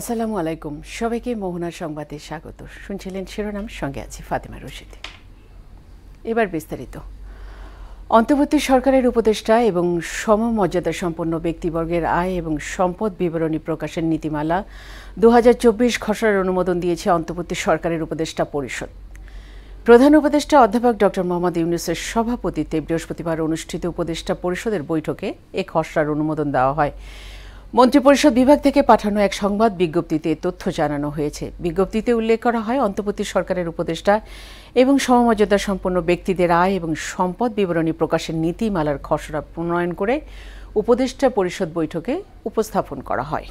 আসসালামু আলাইকুম, সবাইকে মোহনা সংবাদে স্বাগত। শুনছিলেন শিরোনাম, সঙ্গে আছি ফাতেমা রশিদ। এবার বিস্তারিত। অন্তর্বর্তী সরকারের উপদেষ্টা এবং সমমর্যাদা সম্পন্ন ব্যক্তিবর্গের আয় এবং সম্পদ বিবরণী প্রকাশের নীতিমালা 2024 খসড়ার অনুমোদন দিয়েছে অন্তর্বর্তী সরকারের উপদেষ্টা পরিষদ। প্রধান উপদেষ্টা অধ্যাপক ডক্টর মোহাম্মদ ইউনূসের সভাপতিত্বে বৃহস্পতিবার অনুষ্ঠিত উপদেষ্টা পরিষদের বৈঠকে এ খসড়ার অনুমোদন দেওয়া হয়। মন্ত্রিপরিষদ বিভাগ থেকে পাঠানো এক সংবাদ বিজ্ঞপ্তিতে তথ্য জানানো হয়েছে। বিজ্ঞপ্তিতে উল্লেখ করা হয়, অন্তর্বর্তী সরকারের উপদেষ্টা এবং সমমর্যাদা সম্পন্ন ব্যক্তিদের আয় এবং সম্পদ বিবরণী প্রকাশের নীতিমালার খসড়া প্রণয়ন করে উপদেষ্টা পরিষদ বৈঠকে উপস্থাপন করা হয়।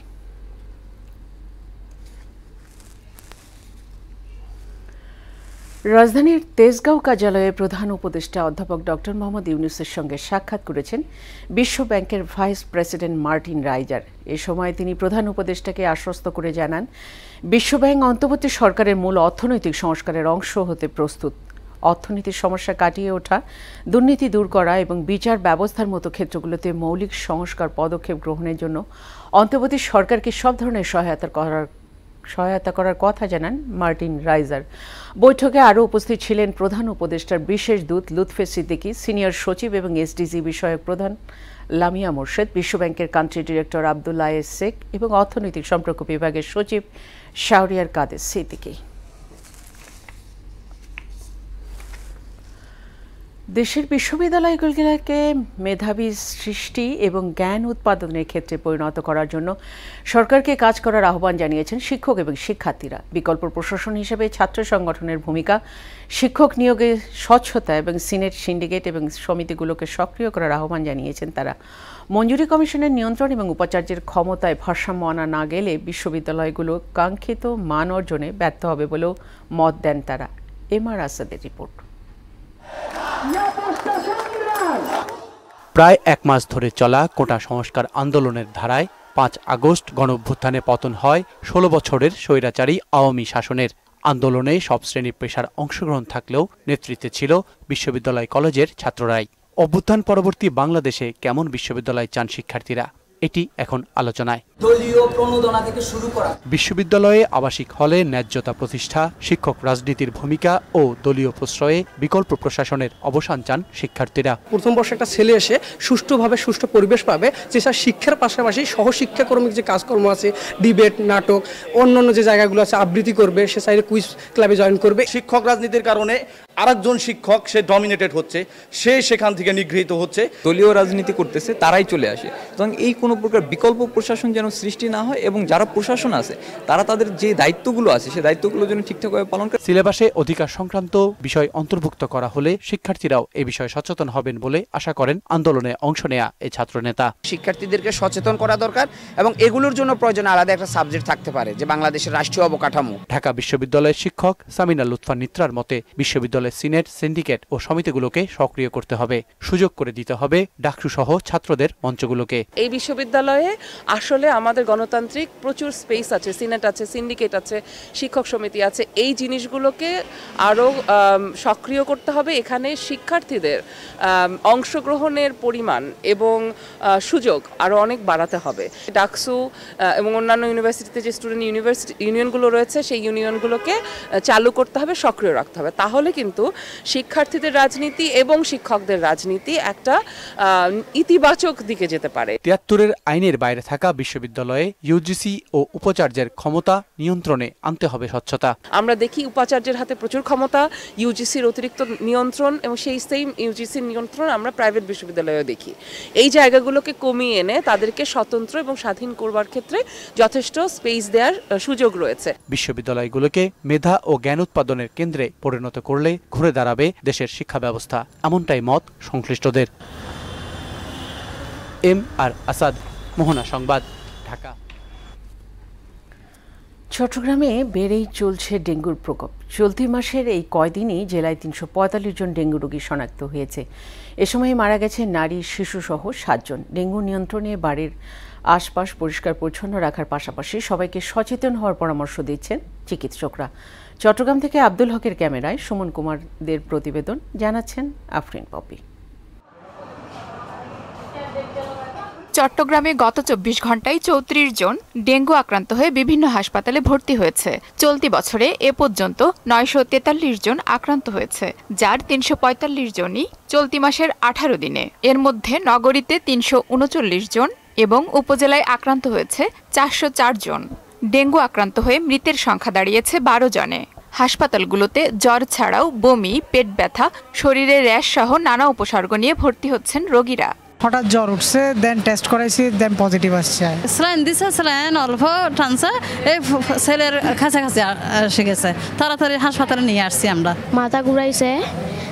রাজধানীর তেজগাঁও কার্যালয়ে প্রধান উপদেষ্টা অধ্যাপক ডক্টর মোহাম্মদ ইউনূসের সঙ্গে সাক্ষাৎ করেছেন বিশ্ব ব্যাংকের ভাইস প্রেসিডেন্ট মার্টিন রাইজার। এ সময় তিনি প্রধান উপদেষ্টাকে আশ্বস্ত করে জানান, বিশ্বব্যাংক অন্তর্বর্তী সরকারের মূল অর্থনৈতিক সংস্কারের অংশ হতে প্রস্তুত। অর্থনীতির সমস্যা কাটিয়ে ওঠা, দুর্নীতি দূর করা এবং বিচার ব্যবস্থার মতো ক্ষেত্রগুলোতে মৌলিক সংস্কার পদক্ষেপ গ্রহণের জন্য অন্তর্বর্তী সরকারকে সব ধরনের সহায়তা করার কথা জানান মার্টিন রাইজার। বৈঠকে আরও উপস্থিত ছিলেন প্রধান উপদেষ্টার বিশেষ দূত লুৎফে সিদ্দিকী, সিনিয়র সচিব এবং এসডিজি বিষয়ক প্রধান লামিয়া মোর্শেদ, বিশ্বব্যাংকের country director Abdullah S Sheikh এবং অর্থনৈতিক সম্পর্ক বিভাগের সচিব শাহরিয়ার কাদের সিদ্দিকী। দেশের বিশ্ববিদ্যালয়গুলোকে মেধাবী সৃষ্টি এবং জ্ঞান উৎপাদনের ক্ষেত্রে পরিণত করার জন্য সরকারকে কাজ করার আহ্বান জানিয়েছেন শিক্ষক এবং শিক্ষার্থীরা। বিকল্প প্রশাসন হিসেবে ছাত্র সংগঠনের ভূমিকা, শিক্ষক নিয়োগে স্বচ্ছতা এবং সিনেট, সিন্ডিকেট এবং সমিতিগুলোকে সক্রিয় করার আহ্বান জানিয়েছেন তারা। মঞ্জুরি কমিশনের নিয়ন্ত্রণ এবং উপাচার্যের ক্ষমতায় ভারসাম্য আনা না গেলে বিশ্ববিদ্যালয়গুলো কাঙ্ক্ষিত মান অর্জনে ব্যর্থ হবে বলেও মত দেন তারা। এমআর আসাদের রিপোর্ট। প্রায় এক মাস ধরে চলা কোটা সংস্কার আন্দোলনের ধারায় 5 আগস্ট গণঅভ্যুত্থানে পতন হয় 16 বছরের স্বৈরাচারী আওয়ামী শাসনের। আন্দোলনে সব শ্রেণী পেশার অংশগ্রহণ থাকলেও নেতৃত্বে ছিল বিশ্ববিদ্যালয় কলেজের ছাত্ররাই। অভ্যুত্থান পরবর্তী বাংলাদেশে কেমন বিশ্ববিদ্যালয় চান শিক্ষার্থীরা, এটি এখন আলোচনায়। দলীয় প্রণোদনা থেকে শুরু করা, বিশ্ববিদ্যালয়ে আবাসিক হলে ন্যায্যতা প্রতিষ্ঠা, শিক্ষক রাজনীতির ভূমিকা ও দলীয় প্রশ্রয়ে বিকল্প প্রশাসনের অবসান চান শিক্ষার্থীরা। প্রথম বর্ষে একটা ছেলে এসে সুষ্ঠুভাবে সুষ্ঠু পরিবেশ পাবে, যেসব শিক্ষার পাশাপাশি সহশিক্ষাকর্মী যে কাজকর্ম আছে, ডিবেট, নাটক, অন্যান্য যে জায়গাগুলো আছে, আবৃত্তি করবে, সে চাইলে কুইজ ক্লাবে জয়েন করবে। শিক্ষক রাজনীতির কারণে আরেকজন শিক্ষক সে ডমিনেটেড হচ্ছে, সে সেখান থেকে নিগৃহীত হচ্ছে। দলীয় রাজনীতি করতেছে তারাই চলে আসে, এবং এই কোনো প্রকার বিকল্প প্রশাসন যেন সৃষ্টি না হয় এবং যারা প্রশাসন আছে তারা তাদের যে দায়িত্বগুলো আছে সেই দায়িত্বগুলো যেন ঠিকঠাকভাবে পালন করে। সিলেবাসে অধিকার সংক্রান্ত বিষয় অন্তর্ভুক্ত করা হলে শিক্ষার্থীরাও এ বিষয়ে সচেতন হবেন বলে আশা করেন আন্দোলনে অংশ নেয়া এই ছাত্রনেতা। শিক্ষার্থীদেরকে সচেতন করা দরকার এবং এগুলোর জন্য প্রয়োজনে আলাদা একটা সাবজেক্ট থাকতে পারে, যে বাংলাদেশের রাষ্ট্রীয় অবকাঠামো। ঢাকা বিশ্ববিদ্যালয়ের শিক্ষক সামিনা লুৎফা নিত্রার মতে বিশ্ববিদ্যালয়ের সিনেট, সিন্ডিকেট ও সমিতিগুলোকে সক্রিয় করতে হবে, সুযোগ করে দিতে হবে ডাকসু সহ ছাত্রদের মঞ্চগুলোকে। এই বিশ্ববিদ্যালয়ে আসলে আমাদের গণতান্ত্রিক প্রচুর স্পেস আছে, সিনেট আছে, সিন্ডিকেট আছে, শিক্ষক সমিতি আছে। এই জিনিসগুলোকে আরও সক্রিয় করতে হবে। এখানে শিক্ষার্থীদের অংশগ্রহণের পরিমাণ এবং সুযোগ আরও অনেক বাড়াতে হবে। ডাকসু এবং অন্যান্য ইউনিভার্সিটিতে যে স্টুডেন্ট ইউনিয়নগুলো রয়েছে সেই ইউনিয়নগুলোকে চালু করতে হবে, সক্রিয় রাখতে হবে। তাহলে কিন্তু শিক্ষার্থীদের রাজনীতি এবং শিক্ষকদের রাজনীতি একটা ইতিবাচক দিকে যেতে পারে। 73-এর আইনের বাইরে থাকা বিশ্ববিদ্যালয়ে ইউজিসি ও উপাচার্যের ক্ষমতা নিয়ন্ত্রণে আনতে হবে স্বচ্ছতা। আমরা দেখি উপাচার্যের হাতে প্রচুর ক্ষমতা, ইউজিসির অতিরিক্ত নিয়ন্ত্রণ, এবং সেই সেম ইউজিসির নিয়ন্ত্রণ আমরা প্রাইভেট বিশ্ববিদ্যালয়েও দেখি। এই জায়গাগুলোকে কমিয়ে এনে তাদেরকে স্বতন্ত্র এবং স্বাধীন করবার ক্ষেত্রে যথেষ্ট স্পেস দেওয়ার সুযোগ রয়েছে। বিশ্ববিদ্যালয়গুলোকে মেধা ও জ্ঞান উৎপাদনের কেন্দ্রে পরিণত করলে ঘুরে দাঁড়াবে দেশের শিক্ষা ব্যবস্থা, এমনটাই মত সংশ্লিষ্টদের। এমআর আসাদ, মোহনা সংবাদ, ঢাকা। চট্টগ্রামে বেড়েই চলছে ডেঙ্গুর প্রকোপ। চলতি মাসের এই কয়দিনই জেলায় 345 জন ডেঙ্গু রোগী শনাক্ত হয়েছে। এ সময় মারা গেছে নারী, শিশুসহ 7 জন। ডেঙ্গু নিয়ন্ত্রণে বাড়ির আশপাশ পরিষ্কার পরিচ্ছন্ন রাখার পাশাপাশি সবাইকে সচেতন হওয়ার পরামর্শ দিচ্ছেন চিকিৎসকরা। চট্টগ্রাম থেকে আব্দুল হকের ক্যামেরায় সুমন কুমারদের প্রতিবেদন, জানাচ্ছেন আফরিন পপি। চট্টগ্রামে গত ২৪ ঘন্টায় ৩৪ জন ডেঙ্গু আক্রান্ত হয়ে বিভিন্ন হাসপাতালে ভর্তি হয়েছে। চলতি বছরে এ পর্যন্ত ৯৪৩ জন আক্রান্ত হয়েছে, যার ৩৪৫ জনই চলতি মাসের ১৮ দিনে। এর মধ্যে নগরীতে ৩৩৯ জন এবং উপজেলায় আক্রান্ত হয়েছে ৪০৪ জন। ডেঙ্গু আক্রান্ত হয়ে মৃতের সংখ্যা দাঁড়িয়েছে ১২ জনে। হাসপাতালগুলোতে জ্বর ছাড়াও বমি, পেট ব্যথা, শরীরে র্যাশ সহ নানা উপসর্গ নিয়ে ভর্তি হচ্ছেন রোগীরা। হঠাৎ জ্বর উঠছে, দেন টেস্ট করাইছি, দেন পজিটিভ আসছে। স্যালাইন দিছে, স্যালাইন অল্প টানছে, এই ছেলের কাছাকাছি এসে গেছে, তাড়াতাড়ি হাসপাতালে নিয়ে আসছি আমরা। মাথা ঘুরাইছে,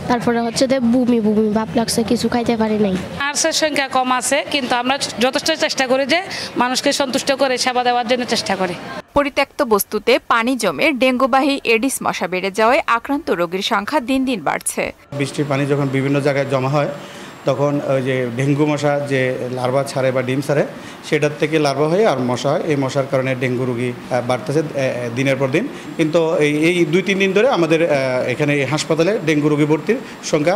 তারপরে হচ্ছে বমি বমি ভাব লাগছে, কিছু খাইতে পারি নাই। নার্সের সংখ্যা কম আছে, কিন্তু আমরা যথেষ্ট চেষ্টা করি যে মানুষকে সন্তুষ্ট করে সেবা দেওয়ার জন্য চেষ্টা করি। পরিত্যক্ত বস্তুতে পানি জমে ডেঙ্গুবাহী এডিস মশা বেড়ে যাওয়ায় আক্রান্ত রোগীর সংখ্যা দিন দিন বাড়ছে। বৃষ্টির পানি যখন বিভিন্ন জায়গায় জমা হয়, তখন ওই যে ডেঙ্গু মশা যে লার্ভা ছাড়ে বা ডিম ছাড়ে, সেটার থেকে লার্ভা হয়ে আর মশা হয়। এই মশার কারণে ডেঙ্গু রোগী বাড়তেছে দিনের পর দিন। কিন্তু এই ২-৩ দিন ধরে আমাদের এখানে হাসপাতালে ডেঙ্গু রোগী ভর্তির সংখ্যা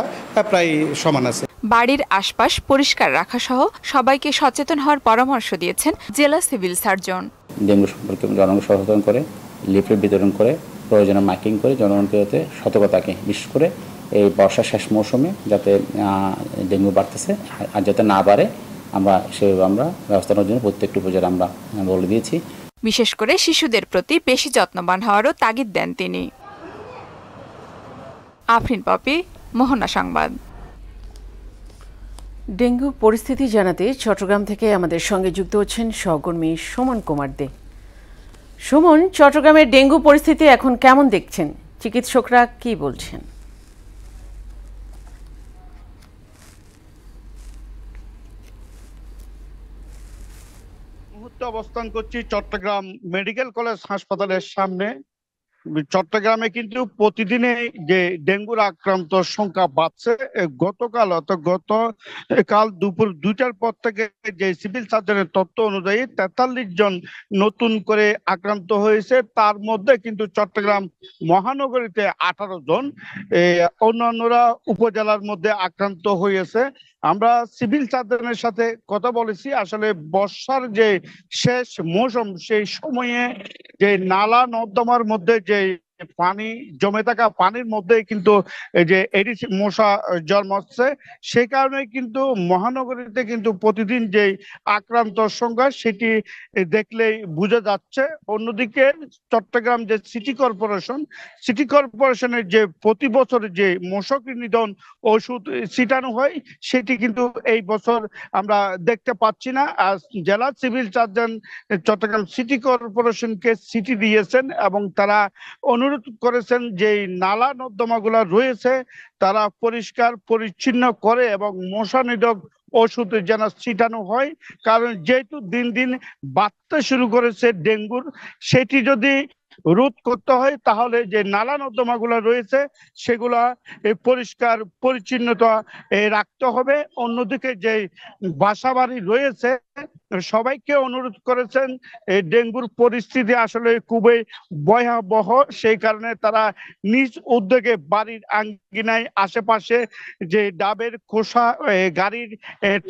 প্রায় সমান আছে। বাড়ির আশপাশ পরিষ্কার রাখা সহ সবাইকে সচেতন হওয়ার পরামর্শ দিয়েছেন জেলা সিভিল সার্জন। ডেঙ্গু সম্পর্কে জনগণকে সচেতন করে, লিফলেট বিতরণ করে, প্রয়োজনে মাইকিং করে জনগণকে যাতে সতর্কতাকে, বিশেষ করে এই বর্ষার শেষ মৌসুমে যাতে ডেঙ্গু বাড়তেছে আর যাতে না বাড়ে সেভাবে আমরা ব্যবস্থা নেওয়ার জন্য প্রত্যেকটি উপজেলা আমরা বলে দিয়েছি। বিশেষ করে শিশুদের প্রতি বেশি যত্নবান হওয়ারও তাগিদ দেন তিনি। আফরিন পপি, মোহনা সংবাদ। ডেঙ্গু পরিস্থিতি জানাতে চট্টগ্রাম থেকে আমাদের সঙ্গে যুক্ত হচ্ছেন সহকর্মী সুমন কুমার দে। সুমন, চট্টগ্রামের ডেঙ্গু পরিস্থিতি এখন কেমন দেখছেন? চিকিৎসকরা কি বলছেন? মুহূর্তে অবস্থান করছি চট্টগ্রাম মেডিকেল কলেজ হাসপাতালের সামনে। চট্টগ্রামে কিন্তু প্রতিদিনে যে ডেঙ্গুর আক্রান্ত সংখ্যা বাড়ছে। গতকাল দুপুর ২টার পর থেকে যে সিভিল সার্জনের তথ্য অনুযায়ী ৪৩ জন নতুন করে আক্রান্ত হয়েছে। তার মধ্যে কিন্তু চট্টগ্রাম মহানগরীতে ১৮ জন, অন্যান্যরা উপজেলার মধ্যে আক্রান্ত হয়েছে। আমরা সিভিল সার্জনের সাথে কথা বলেছি। আসলে বর্ষার যে শেষ মৌসুম, সেই সময়ে যে নালা নর্দমার মধ্যে যে পানি জমে থাকা পানির মধ্যে কিন্তু যে এডিস মশা জন্মাচ্ছে, সে কারণে কিন্তু মহানগরীতে কিন্তু প্রতিদিন যে আক্রান্ত সংখ্যা সেটি দেখলেই বোঝা যাচ্ছে। অন্যদিকে চট্টগ্রাম যে সিটি কর্পোরেশনের যে প্রতি বছর যে মশক নিধন ওষুধ ছিটানো হয়, সেটি কিন্তু এই বছর আমরা দেখতে পাচ্ছি না। আর জেলা সিভিল সার্জন চট্টগ্রাম সিটি কর্পোরেশনকে চিঠি দিয়েছেন এবং তারা অনুরোধ করেছেন যে নালা নর্দমাগুলো রয়েছে তারা পরিষ্কার পরিচ্ছন্ন করে এবং মশা নিধক ওষুধ যেন ছিটানো হয়। কারণ যেহেতু দিন দিন বাড়তে শুরু করেছে ডেঙ্গুর, সেটি যদি রোধ করতে হয় তাহলে যে নালা নর্দমাগুলো রয়েছে সেগুলা পরিষ্কার পরিচ্ছন্নতা রাখতে হবে। অন্যদিকে যে বাসাবাড়ি রয়েছে সবাইকে অনুরোধ করেছেন, ডেঙ্গুর পরিস্থিতি আসলে খুবই ভয়াবহ, সেই কারণে তারা নিজ উদ্যোগে বাড়ির আঙ্গিনায় আশেপাশে যে ডাবের খোসা, গাড়ির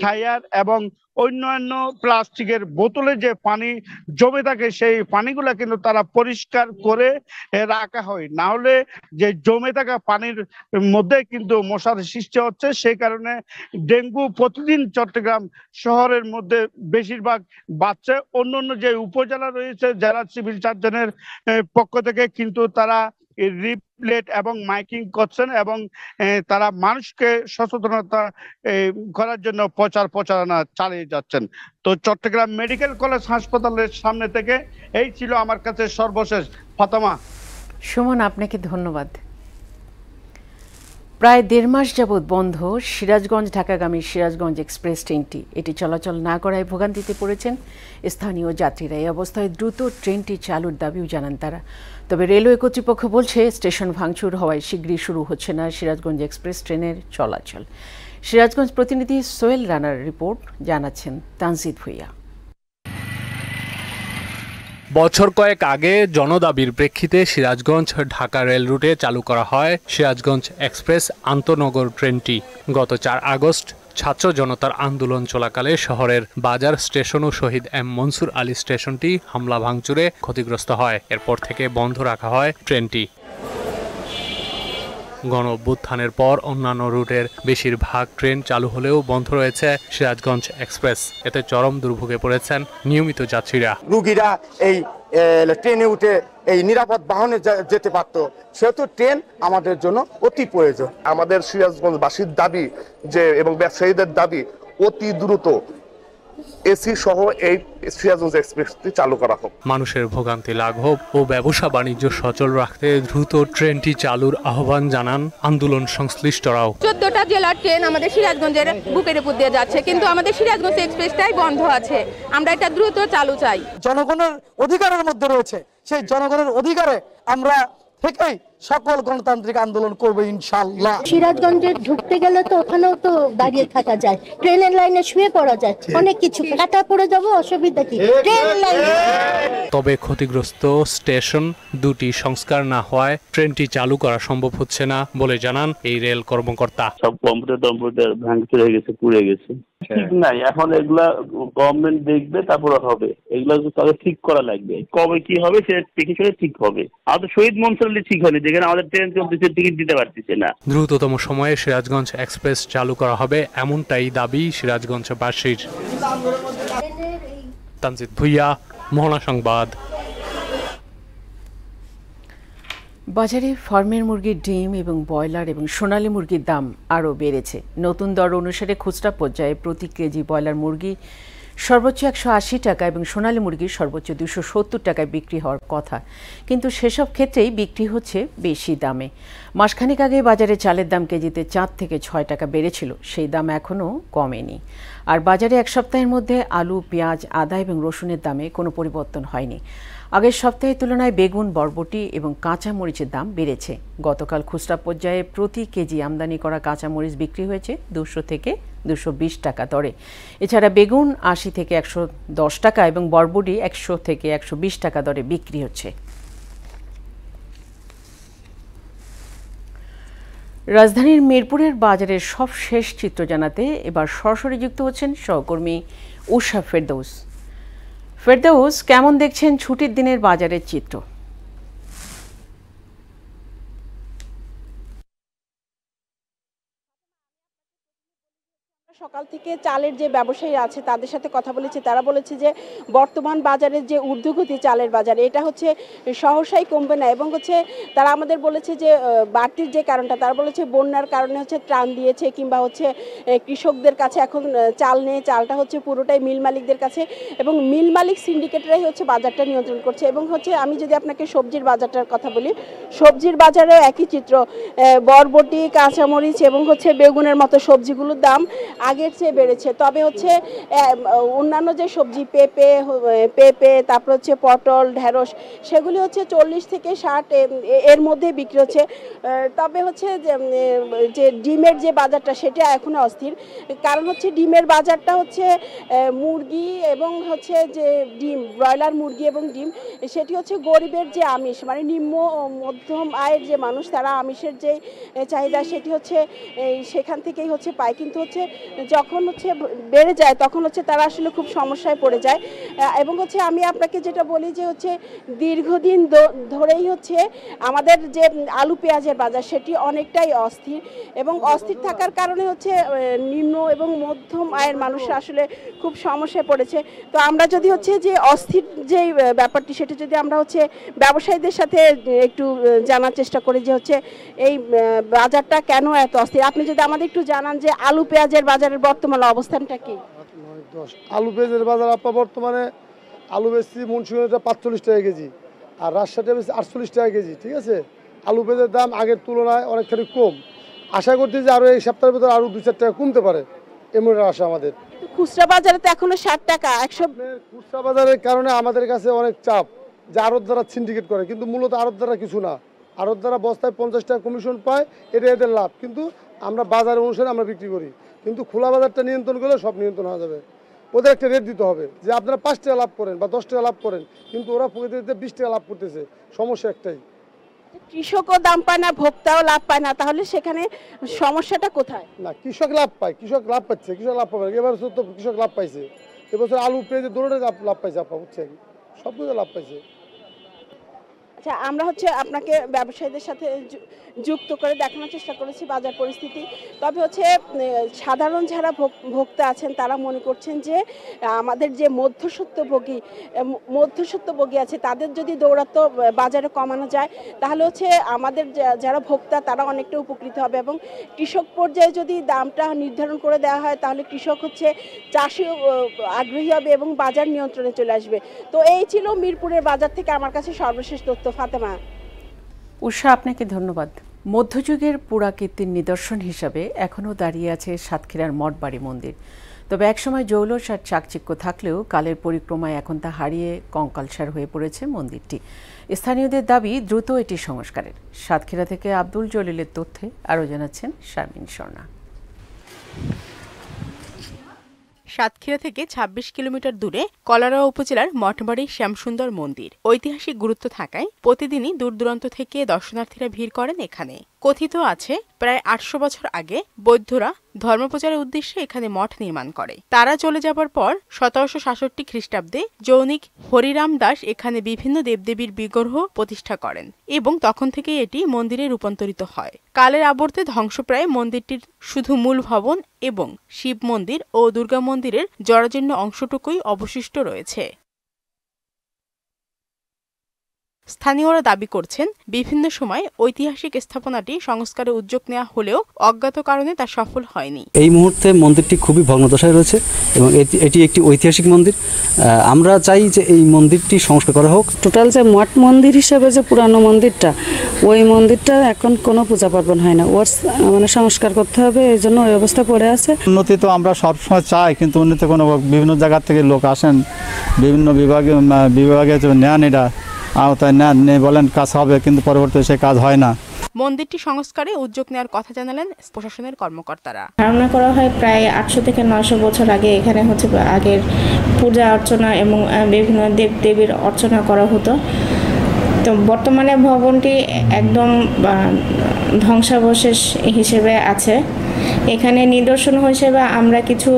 টায়ার এবং অন্যান্য প্লাস্টিকের বোতলে যে পানি জমে থাকে সেই পানিগুলা কিন্তু তারা পরিষ্কার করে রাখা হয়। না হলে যে জমে থাকা পানির মধ্যে কিন্তু মশার সৃষ্টি হচ্ছে, সেই কারণে ডেঙ্গু প্রতিদিন চট্টগ্রাম শহরের মধ্যে বেশিরভাগ বাড়ছে। অন্যান্য যে উপজেলা রয়েছে জেলা সিভিল সার্জনের পক্ষ থেকে কিন্তু তারা রিপ্লেট এবং মাইকিং করছেন এবং তারা মানুষকে সচেতনতা করার জন্য প্রচারণা চালিয়ে যাচ্ছেন। তো চট্টগ্রাম মেডিকেল কলেজ হাসপাতালের সামনে থেকে এই ছিল আমার কাছে সর্বশেষ। ফাতেমা। সুমন, আপনাকে ধন্যবাদ। প্রায় ১.৫ মাস যাবৎ বন্ধ সিরাজগঞ্জ ঢাকাগামী সিরাজগঞ্জ এক্সপ্রেস ট্রেনটি। এটি চলাচল না করায় ভোগান্তিতে পড়েছেন স্থানীয় যাত্রীরা। এই অবস্থায় দ্রুত ট্রেনটি চালুর দাবিও জানান তারা। তবে রেলওয়ে কর্তৃপক্ষ বলছে স্টেশন ভাঙচুর হওয়ায় শীঘ্রই শুরু হচ্ছে না সিরাজগঞ্জ এক্সপ্রেস ট্রেনের চলাচল। সিরাজগঞ্জ প্রতিনিধি সোহেল রানার রিপোর্ট, জানাচ্ছেন তানজিদ ভুইয়া। বছর কয়েক আগে জনদাবির প্রেক্ষিতে সিরাজগঞ্জ ঢাকা রেল রুটে চালু করা হয় সিরাজগঞ্জ এক্সপ্রেস আন্তনগর ট্রেনটি। গত ৪ আগস্ট ছাত্র জনতার আন্দোলন চলাকালে শহরের বাজার স্টেশন ও শহীদ এম মনসুর আলী স্টেশনটি হামলা ভাঙচুরে ক্ষতিগ্রস্ত হয়। এরপর থেকে বন্ধ রাখা হয় ট্রেনটি। গণ অভ্যুত্থানের পর অন্যান্য রুটের বেশিরভাগ ট্রেন চালু হলেও বন্ধ রয়েছে সিরাজগঞ্জ এক্সপ্রেস। এতে চরম দুর্ভোগে পড়েছেন নিয়মিত যাত্রীরা। রুগীরা এই ট্রেনে উঠে এই নিরাপদ বাহনে যেতে পারত, সেহেতু ট্রেন আমাদের জন্য অতি প্রয়োজন। আমাদের সিরাজগঞ্জবাসীর দাবি যে এবং ব্যবসায়ীদের দাবি অতি দ্রুত এসি সহ এই সিরাজগঞ্জ এক্সপ্রেসটি চালু করা হোক। মানুষের ভোগান্তি লাঘব ও ব্যবসা বাণিজ্য সচল রাখতে দ্রুত ট্রেনটি চালুর আহ্বান জানান আন্দোলন সংশ্লিষ্টরাও। 14টা জেলার ট্রেন আমাদের সিরাজগঞ্জের বুকের উপর দিয়ে যাচ্ছে, কিন্তু আমাদের সিরাজগঞ্জ এক্সপ্রেসটাই বন্ধ আছে। আমরা এটা দ্রুত চালু চাই। জনগণের অধিকারের মধ্যে রয়েছে, সেই জনগণের অধিকারে আমরা থেকেই সকল গণতান্ত্রিক আন্দোলন করবে ইনশাআল্লাহ। সিরাজগঞ্জে ঢুকতে গেলে তো ওখানেও তো দাঁড়িয়ে থাকা যায়, ট্রেনের লাইনে শুয়ে পড়া যায়, অনেক কিছু কাটা পড়ে যাবো, অসুবিধা কি? Train line. তবে ক্ষতিগ্রস্ত স্টেশন দুটি সংস্কার না হওয়ায় ট্রেনটি চালু করা সম্ভব হচ্ছে না বলে জানান এই রেল কর্মকর্তা। সব কম্পিউটার ভাঙচুর হয়ে গেছে, পুড়ে গেছে। ঠিক নাই, এখন এগুলা গভর্নমেন্ট দেখবে, তারপরে হবে। এগুলা তাদের ঠিক করা লাগবে, কবে কি হবে সেটা দেখে শুনে ঠিক হবে। আমাদের শহীদ মনসুর আলী ঠিক হয়নি, যেখানে আমাদের ট্রেন চলতেছে, টিকিট দিতে পারতেছে না। দ্রুততম সময়ে সিরাজগঞ্জ এক্সপ্রেস চালু করা হবে, এমনটাই দাবি সিরাজগঞ্জবাসীর। তানজিদ ভুইয়া, মোহনা সংবাদ। বাজারে ফার্মের মুরগির ডিম এবং ব্রয়লার এবং সোনালী মুরগির দাম আরও বেড়েছে। নতুন দর অনুসারে খুচরা পর্যায়ে প্রতি কেজি ব্রয়লার মুরগি সর্বোচ্চ 180 টাকা এবং সোনালী মুরগি সর্বোচ্চ 270 টাকায় বিক্রি হওয়ার কথা, কিন্তু সেসব ক্ষেত্রেই বিক্রি হচ্ছে বেশি দামে। মাসখানেক আগে বাজারে চালের দাম কেজিতে 4 থেকে 6 টাকা বেড়েছিল, সেই দাম এখনও কমেনি। আর বাজারে এক সপ্তাহের মধ্যে আলু, পেঁয়াজ, আদা এবং রসুনের দামে কোনো পরিবর্তন হয়নি। আগের সপ্তাহের তুলনায় বেগুন, বরবটি এবং কাঁচা মরিচের দাম বেড়েছে। গতকাল খুচরা পর্যায়ে প্রতি কেজি আমদানি করা কাঁচা মরিচ বিক্রি হয়েছে 200 থেকে 220 টাকা দরে। এছাড়া বেগুন 80 থেকে 110 টাকা এবং বরবটি 100 থেকে 120 টাকা দরে বিক্রি হচ্ছে। রাজধানীর মিরপুরের বাজারের সব শেষ চিত্র জানাতে এবার সরাসরি যুক্ত হচ্ছেন সহকর্মী উষা ফেরদৌস। ফেরদৌস, কেমন দেখছেন ছুটির দিনের বাজারের চিত্র? সকাল থেকে চালের যে ব্যবসায়ী আছে তাদের সাথে কথা বলেছি, তারা বলেছে যে বর্তমান বাজারের যে ঊর্ধ্বগতি চালের বাজার, এটা হচ্ছে সহসাই কমবে না। এবং হচ্ছে তারা আমাদের বলেছে যে বাড়তির যে কারণটা, তারা বলেছে বন্যার কারণে হচ্ছে ত্রাণ দিয়েছে, কিংবা হচ্ছে কৃষকদের কাছে এখন চাল নেই, চালটা হচ্ছে পুরোটাই মিল মালিকদের কাছে, এবং মিল মালিক সিন্ডিকেটরাই হচ্ছে বাজারটা নিয়ন্ত্রণ করছে। এবং হচ্ছে আমি যদি আপনাকে সবজির বাজারটার কথা বলি, সবজির বাজারেও একই চিত্র। বরবটি, কাঁচামরিচ এবং হচ্ছে বেগুনের মতো সবজিগুলোর দাম আগের চেয়ে বেড়েছে। তবে হচ্ছে অন্যান্য যে সবজি, পেঁপে, তারপর হচ্ছে পটল, ঢেঁড়স, সেগুলি হচ্ছে 40 থেকে 60 এর মধ্যে বিক্রি হচ্ছে। তবে হচ্ছে যে ডিমের যে বাজারটা, সেটা এখনো অস্থির। কারণ হচ্ছে ডিমের বাজারটা হচ্ছে মুরগি এবং হচ্ছে যে ডিম, ব্রয়লার মুরগি এবং ডিম, সেটি হচ্ছে গরিবের যে আমিষ, মানে নিম্ন মধ্যম আয়ের যে মানুষ, তারা আমিষের যে চাহিদা সেটি হচ্ছে সেখান থেকেই হচ্ছে পায়। কিন্তু হচ্ছে যখন হচ্ছে বেড়ে যায় তখন হচ্ছে তারা আসলে খুব সমস্যায় পড়ে যায়। এবং হচ্ছে আমি আপনাকে যেটা বলি যে হচ্ছে দীর্ঘদিন ধরেই হচ্ছে আমাদের যে আলু পেঁয়াজের বাজার, সেটি অনেকটাই অস্থির, এবং অস্থির থাকার কারণে হচ্ছে নিম্ন এবং মধ্যম আয়ের মানুষরা আসলে খুব সমস্যায় পড়েছে। তো আমরা যদি হচ্ছে যে অস্থির যে ব্যাপারটি, সেটা যদি আমরা হচ্ছে ব্যবসায়ীদের সাথে একটু জানার চেষ্টা করি যে হচ্ছে এই বাজারটা কেন এত অস্থির, আপনি যদি আমাদের একটু জানান যে আলু পেঁয়াজের বাজারের বর্তমান অবস্থানটা কি? আলু পেঁয়াজের বাজার আপনার বর্তমানে আলু বেশি মুন্সিগঞ্জটা 45 টাকা কেজি, আর রাজশাহীটা বেশি 48 টাকা কেজি। ঠিক আছে, আলু পেঁয়াজের দাম আগের তুলনায় অনেকখানি কম। আশা করছি যে আরও এই সপ্তাহের ভিতরে আরও 2-4 টাকা কমতে পারে, এমন আশা আমাদের। খুচরা বাজারে তো এখনো 60 টাকা 100। খুচরা বাজারের কারণে আমাদের কাছে অনেক চাপ যে আড়ত দ্বারা সিন্ডিকেট করে, কিন্তু মূলত আড়ত দ্বারা কিছু না। আড়ত দ্বারা বস্তায় 50 টাকা কমিশন পায়, এটা এদের লাভ, কিন্তু আমরা বাজার অনুসারে আমরা বিক্রি করি। কিন্তু খোলা বাজারটা নিয়ন্ত্রণ করলে সব নিয়ন্ত্রণ হয়ে যাবে। ওদের একটা রেট দিতে হবে যে আপনারা 5 টাকা লাভ করেন বা 10 টাকা লাভ করেন, কিন্তু ওরা প্রকৃতিতে 20 টাকা লাভ করতেছে। সমস্যা একটাই, কৃষকও দাম পায় না, ভোক্তাও লাভ পায় না, তাহলে সেখানে সমস্যাটা কোথায়? না, কৃষক লাভ পায়, কৃষক লাভ পাচ্ছে, কৃষক লাভ পাবে। এবার তো কৃষক লাভ পাইছে, এবছর আলু পেঁয়াজে দৌড়ে লাভ পাইছে, আপা বুঝছেন, সব কিছু লাভ পাইছে। আচ্ছা, আমরা আপনাকে ব্যবসায়ীদের সাথে যুক্ত করে দেখানোর চেষ্টা করেছি বাজার পরিস্থিতি। তবে সাধারণ যারা ভোক্তা আছেন তারা মনে করছেন যে আমাদের যে মধ্যস্বত্বভোগী আছে তাদের যদি দৌরাত্ম বাজারে কমানো যায় তাহলে আমাদের যারা ভোক্তা তারা অনেকটা উপকৃত হবে, এবং কৃষক পর্যায়ে যদি দামটা নির্ধারণ করে দেওয়া হয় তাহলে কৃষক চাষি আগ্রহী হবে এবং বাজার নিয়ন্ত্রণে চলে আসবে। তো এই ছিল মিরপুরের বাজার থেকে আমার কাছে সর্বশেষ তথ্য। ফাতেমা। উষা, আপনাকে ধন্যবাদ। মধ্যযুগের পুরাকীর্তির নিদর্শন হিসাবে এখনও দাঁড়িয়ে আছে সাতক্ষীরার মঠবাড়ি মন্দির। তবে একসময় জৌলস আর চাকচিক্য থাকলেও কালের পরিক্রমায় এখন তা হারিয়ে কঙ্কালসার হয়ে পড়েছে মন্দিরটি। স্থানীয়দের দাবি দ্রুত এটি সংস্কারের। সাতক্ষীরা থেকে আব্দুল জলিলের তথ্যে আরও জানাচ্ছেন শারমিন স্বর্ণা। সাতক্ষীরা থেকে ২৬ কিলোমিটার দূরে কলারোয়া উপজেলার মঠবাড়ি শ্যামসুন্দর মন্দির ঐতিহাসিক গুরুত্ব থাকায় প্রতিদিনই দূর দূরান্ত থেকে দর্শনার্থীরা ভিড় করেন এখানে। কথিত আছে প্রায় ৮০০ বছর আগে বৌদ্ধরা ধর্মপ্রচারের উদ্দেশ্যে এখানে মঠ নির্মাণ করে। তারা চলে যাবার পর ১৭৬৭ খ্রিস্টাব্দে জৌনিক হরিরাম দাস এখানে বিভিন্ন দেবদেবীর বিগ্রহ প্রতিষ্ঠা করেন এবং তখন থেকে এটি মন্দিরে রূপান্তরিত হয়। কালের আবর্তে ধ্বংসপ্রায় মন্দিরটির শুধু মূল ভবন এবং শিব মন্দির ও দুর্গা মন্দিরের জরাজীর্ণ অংশটুকুই অবশিষ্ট রয়েছে। স্থানীয়রা দাবি করছেন বিভিন্ন সময় ঐতিহাসিক স্থাপনাটি সংস্কারের উদ্যোগ নেওয়া হলেও অজ্ঞাত কারণে তা সফল হয়নি। এই মুহূর্তে মন্দিরটি খুবই ভগ্নদশায় রয়েছে এবং এটি একটি ঐতিহাসিক মন্দির। আমরা চাই যে এই মন্দিরটি সংস্কার করা হোক। টোটাল যে মঠ মন্দির হিসেবে যে পুরানো মন্দিরটা, ওই মন্দিরটা এখন কোনো পূজা পার্বণ হয় না, ওর সংস্কার করতে হবে, এই জন্য ওই অবস্থা পড়ে আছে। উন্নতি তো আমরা সবসময় চাই, কিন্তু উন্নতি কোনো বিভিন্ন জায়গা থেকে লোক আসেন, বিভিন্ন বিভাগে নেন, এটা আওতায় নেন বলেন কাজ হবে, কিন্তু পরবর্তীতে সে কাজ হয় না। মন্দিরটি সংস্কারে উদ্যোগ নেওয়ার কথা জানালেন প্রশাসনের কর্মকর্তারা। ধারণা করা হয় প্রায় ৮০০ থেকে ৯০০ বছর আগে এখানে আগের পূজা অর্চনা এবং বিভিন্ন দেবদেবীর অর্চনা করা হতো। তো বর্তমানে ভবনটি একদম ধ্বংসাবশেষ হিসেবে আছে। এখানে নিদর্শন হিসেবে আমরা কিছু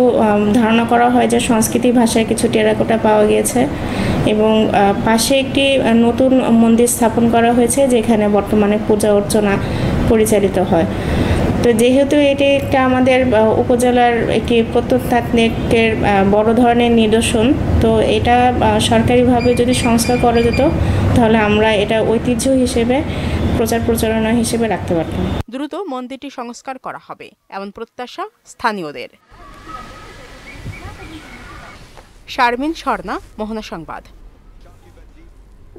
ধারণা করা হয় যে সংস্কৃতি ভাষায় কিছু টেরাকোটা পাওয়া গিয়েছে এবং পাশে একটি নতুন মন্দির স্থাপন করা হয়েছে যেখানে বর্তমানে পূজা অর্চনা পরিচালিত হয়। তো যেহেতু এটি একটা আমাদের উপজেলার একটি প্রত্নতাত্ত্বিকের বড় ধরনের নিদর্শন, তো এটা সরকারিভাবে যদি সংস্কার করা যেত তাহলে আমরা এটা ঐতিহ্য হিসেবে প্রচারণা হিসেবে রাখতে পারতাম। দ্রুত মন্দিরটি সংস্কার করা হবে এমন প্রত্যাশা স্থানীয়দের। শারমিন স্বর্ণা, মোহনা সংবাদ।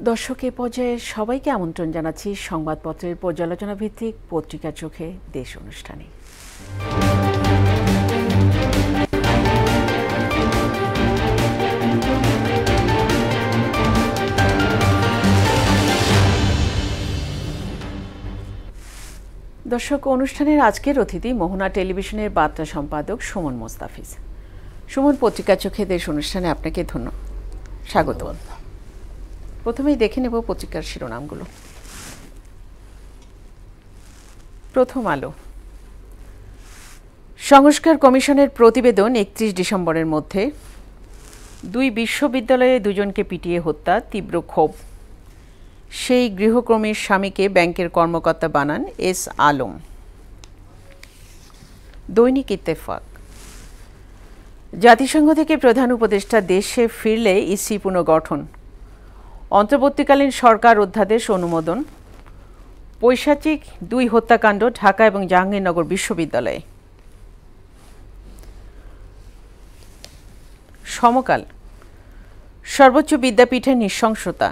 দর্শক, এ পর্যায়ে সবাইকে আমন্ত্রণ জানাচ্ছি সংবাদপত্রের পর্যালোচনা ভিত্তিক পত্রিকা চোখে দেশ অনুষ্ঠানে। দর্শক, অনুষ্ঠানের আজকের অতিথি মোহনা টেলিভিশনের বার্তা সম্পাদক সুমন মোস্তাফিজ। সুমন, পত্রিকা চোখে দেশ অনুষ্ঠানে আপনাকে স্বাগত। প্রথমেই দেখে নেব পত্রিকার শিরোনামগুলো। প্রথম আলো। সংস্কার কমিশনের প্রতিবেদন ৩১ ডিসেম্বরের মধ্যে। ২ বিশ্ববিদ্যালয়ে ২ জনকে পিটিয়ে হত্যা, তীব্র ক্ষোভ। সেই গৃহকর্মীর স্বামীকে ব্যাংকের কর্মকর্তা বানান এস আলম। দৈনিক ইত্তেফাক। জাতিসংঘ থেকে প্রধান উপদেষ্টা দেশে ফিরলে ইসি পুনর্গঠন। অন্তর্বর্তীকালীন সরকার অধ্যাদেশ অনুমোদন। পৈশাচিক ২ হত্যাকাণ্ড ঢাকা এবং জাহাঙ্গীরনগর বিশ্ববিদ্যালয়ে। সমকাল। সর্বোচ্চ বিদ্যাপীঠের নৃশংসতা।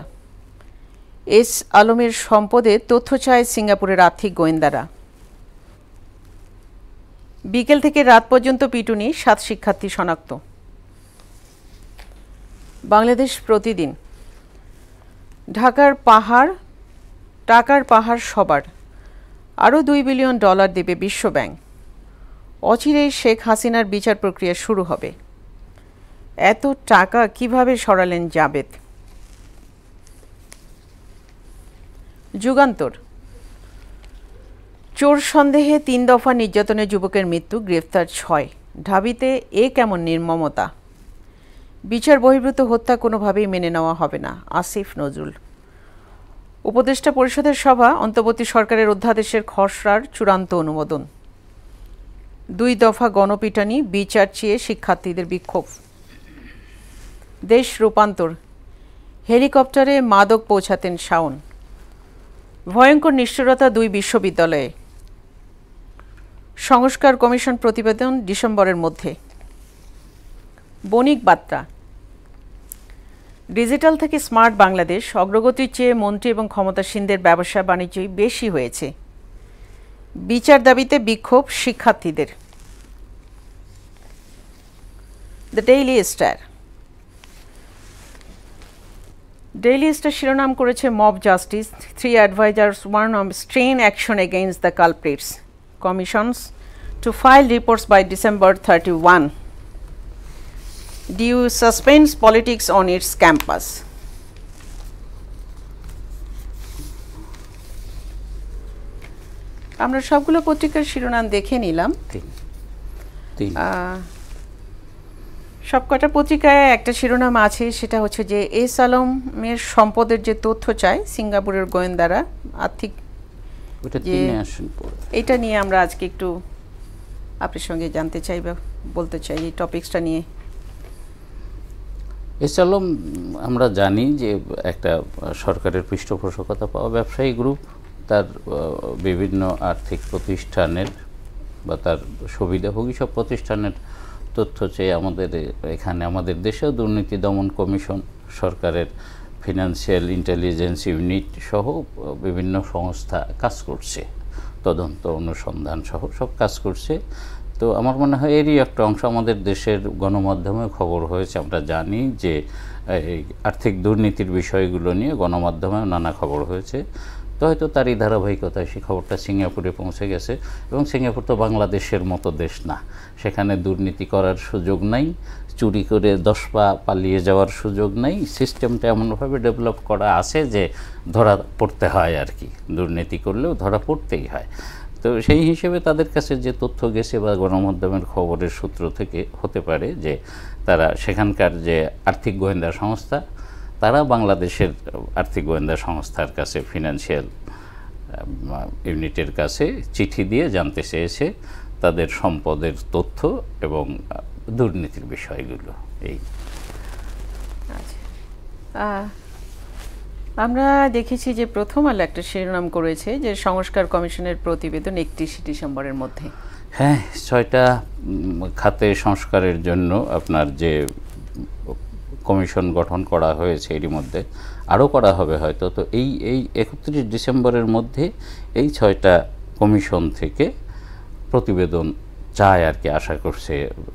এস আলমের সম্পদে তথ্য চায় সিঙ্গাপুরের আর্থিক গোয়েন্দারা। বিকেল থেকে রাত পর্যন্ত পিটুনি, ৭ শিক্ষার্থী শনাক্ত। বাংলাদেশ প্রতিদিন। ঢাকার টাকার পাহাড় সবার, আরও $2 বিলিয়ন দেবে বিশ্বব্যাংক। অচিরেই শেখ হাসিনার বিচার প্রক্রিয়া শুরু হবে। এত টাকা কিভাবে সরালেন জাবেদ। যুগান্তর। চোর সন্দেহে ৩ দফা নির্যাতনে যুবকের মৃত্যু, গ্রেফতার ৬। ঢাবিতে এ কেমন নির্মমতা! বিচার বহির্ভূত হত্যা কোনোভাবেই মেনে নেওয়া হবে না, আসিফ নজরুল। উপদেষ্টা পরিষদের সভা, অন্তর্বর্তী সরকারের অধ্যাদেশের খসড়ার চূড়ান্ত অনুমোদন। ২ দফা গণপিটানি, বিচার চেয়ে শিক্ষার্থীদের বিক্ষোভ। দেশ রূপান্তর, হেলিকপ্টারে মাদক পৌঁছাতেন শাওন। ভয়ঙ্কর নিষ্ঠুরতা ২ বিশ্ববিদ্যালয়ে। সংস্কার কমিশন প্রতিবেদন ডিসেম্বরের মধ্যে। বণিক বার্তা, ডিজিটাল থেকে স্মার্ট বাংলাদেশ, অগ্রগতির চেয়ে মন্ত্রী এবং ক্ষমতাসীনদের ব্যবসা বাণিজ্যই বেশি হয়েছে। বিচার দাবিতে বিক্ষোভ শিক্ষার্থীদের। দ্য ডেইলি স্টার শিরোনাম করেছে mob justice, 3 advisors warn of strain action against the culprits. Commissions to file reports by December 31. DU suspends politics on its campus. আমরা সবগুলো পত্রিকার শিরোনাম দেখে নিলাম। সবকটা পত্রিকায় একটা শিরোনাম আছে, সেটা হচ্ছে যে এস আলমের সম্পদের যে তথ্য চায় সিঙ্গাপুরের গোয়েন্দারা, আর্থিক এটা নিয়ে আমরা আজকে একটু আপনার সঙ্গে জানতে চাই বা বলতে চাই এই টপিকসটা নিয়ে। এস আলম আমরা জানি যে একটা সরকারের পৃষ্ঠপোষকতা পাওয়া ব্যবসায়ী গ্রুপ, তার বিভিন্ন আর্থিক প্রতিষ্ঠানের বা তার সুবিধাভোগী সব প্রতিষ্ঠানের তথ্য চেয়ে আমাদের দেশেও দুর্নীতি দমন কমিশন, সরকারের ফিনান্সিয়াল ইন্টেলিজেন্স ইউনিট সহ বিভিন্ন সংস্থা কাজ করছে, তদন্ত অনুসন্ধান সহ সব কাজ করছে। তো আমার মনে হয় এরই একটা অংশ আমাদের দেশের গণমাধ্যমে খবর হয়েছে। আমরা জানি যে আর্থিক দুর্নীতির বিষয়গুলো নিয়ে গণমাধ্যমে নানা খবর হয়েছে, তো হয়তো তারই ধারাবাহিকতায় সেই খবরটা সিঙ্গাপুরে পৌঁছে গেছে। এবং সিঙ্গাপুর তো বাংলাদেশের মতো দেশ না, সেখানে দুর্নীতি করার সুযোগ নাই, চুরি করে 10 পা পালিয়ে যাওয়ার সুযোগ নাই। সিস্টেমটা এমনভাবে ডেভেলপ করা আছে যে ধরা পড়তে হয় আর কি, দুর্নীতি করলেও ধরা পড়তেই হয়। তো সেই হিসেবে তাদের কাছে যে তথ্য গেছে বা গণমাধ্যমের খবরের সূত্র থেকে হতে পারে যে তারা সেখানকার যে আর্থিক গোয়েন্দা সংস্থা, তারা বাংলাদেশের আর্থিক গোয়েন্দা সংস্থার কাছে, ফিনান্সিয়াল ইউনিটের কাছে চিঠি দিয়ে জানতে চেয়েছে তাদের সম্পদের তথ্য এবং দুর্নীতির বিষয়গুলো। এই আমরা দেখেছি যে প্রথম আলো একটা শিরোনাম করেছে যে সংস্কার কমিশনের প্রতিবেদন 31 ডিসেম্বরের মধ্যে। হ্যাঁ, 6টা খাতে সংস্কারের জন্য আপনার যে কমিশন গঠন করা হয়েছে, এরই মধ্যে আরও করা হবে হয়তো। তো এই 31 ডিসেম্বরের মধ্যে এই 6টা কমিশন থেকে প্রতিবেদন চায় আর কি, আশা করছে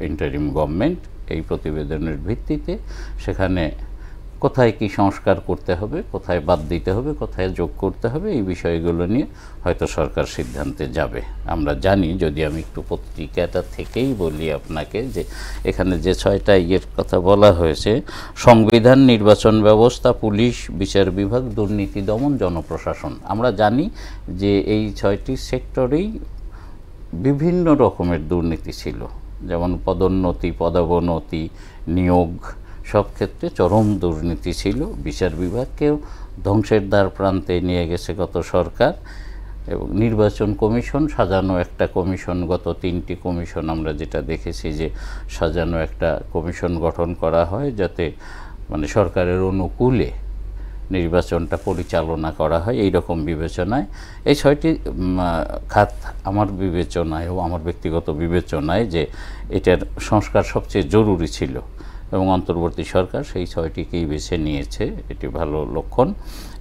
ইন্টারিম গভর্নমেন্ট। এই প্রতিবেদনের ভিত্তিতে সেখানে কোথায় কি সংস্কার করতে হবে, কোথায় বাদ দিতে হবে, কোথায় যোগ করতে হবে, এই বিষয়গুলো নিয়ে হয়তো সরকার সিদ্ধান্তে যাবে। আমরা জানি, যদি আমি একটু পত্রিকাটা থেকেই বলি আপনাকে, যে এখানে যে 6টা কথা বলা হয়েছে, সংবিধান, নির্বাচন ব্যবস্থা, পুলিশ, বিচার বিভাগ, দুর্নীতি দমন, জনপ্রশাসন। আমরা জানি যে এই 6টি সেক্টরেই বিভিন্ন রকমের দুর্নীতি ছিল, যেমন পদোন্নতি, পদাবনতি, নিয়োগ, সব ক্ষেত্রে চরম দুর্নীতি ছিল। বিচার বিভাগকেও ধ্বংসের দ্বার প্রান্তে নিয়ে গেছে গত সরকার। এবং নির্বাচন কমিশন, সাজানো একটা কমিশন, গত 3টি কমিশন আমরা যেটা দেখেছি যে সাজানো একটা কমিশন গঠন করা হয় যাতে মানে সরকারের অনুকূলে নির্বাচনটা পরিচালনা করা হয়, এই রকম বিবেচনায় এই 6টি খাত আমার বিবেচনায় ও আমার ব্যক্তিগত বিবেচনায় যে এটার সংস্কার সবচেয়ে জরুরি ছিল এবং অন্তর্বর্তী সরকার সেই 6টিকেই বেছে নিয়েছে, এটি ভালো লক্ষণ।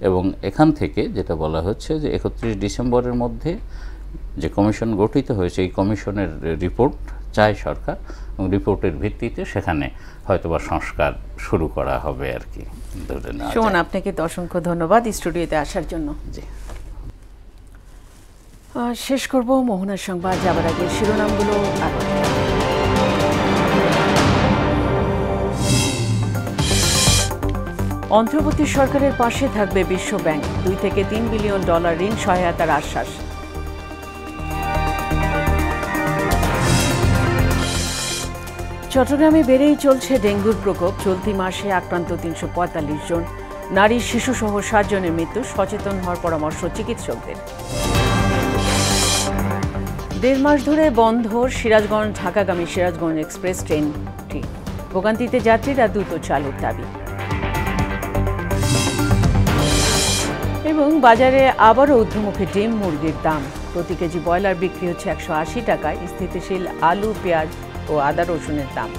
এবং এখান থেকে যেটা বলা হচ্ছে যে 31 ডিসেম্বরের মধ্যে যে কমিশন গঠিত হয়েছে, এই কমিশনের রিপোর্ট চায় সরকার, এবং রিপোর্টের ভিত্তিতে সেখানে হয়তোবা সংস্কার শুরু করা হবে আর কি। সুমন, আপনাকে অসংখ্য ধন্যবাদ স্টুডিওতে আসার জন্য। জি, শেষ করব মোহনার সংবাদ যাবার আগে শিরোনামগুলো আরো। অন্তর্বর্তী সরকারের পাশে থাকবে বিশ্ব ব্যাংক, $2 থেকে $3 বিলিয়ন ঋণ সহায়তার আশ্বাস। চট্টগ্রামে বেড়েই চলছে ডেঙ্গুর প্রকোপ। চলতি মাসে আক্রান্ত ৩৪৫ জন, নারী শিশুসহ ৭ জনের মৃত্যু। সচেতন হওয়ার পরামর্শ চিকিৎসকদের। ১.৫ মাস ধরে বন্ধ সিরাজগঞ্জ ঢাকাগামী সিরাজগঞ্জ এক্সপ্রেস ট্রেনটি। ভোগান্তিতে যাত্রীরা দ্রুত চালুর দাবি। এবং বাজারে আবারও ঊর্ধ্বমুখী ডিম মুরগির দাম। প্রতি কেজি ব্রয়লার বিক্রি হচ্ছে ১৮০ টাকায়। স্থিতিশীল আলু, পেঁয়াজ ও আদা রসুনের দাম।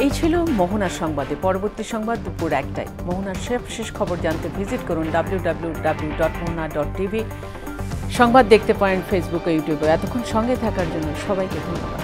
এই ছিল মোহনার সংবাদে। পরবর্তী সংবাদ দুপুর ১টায়। মোহনার সর্বশেষ খবর জানতে ভিজিট করুন www.mohna.tv। সংবাদ দেখতে পারেন ফেসবুক ও ইউটিউবে। এতক্ষণ সঙ্গে থাকার জন্য সবাইকে ধন্যবাদ।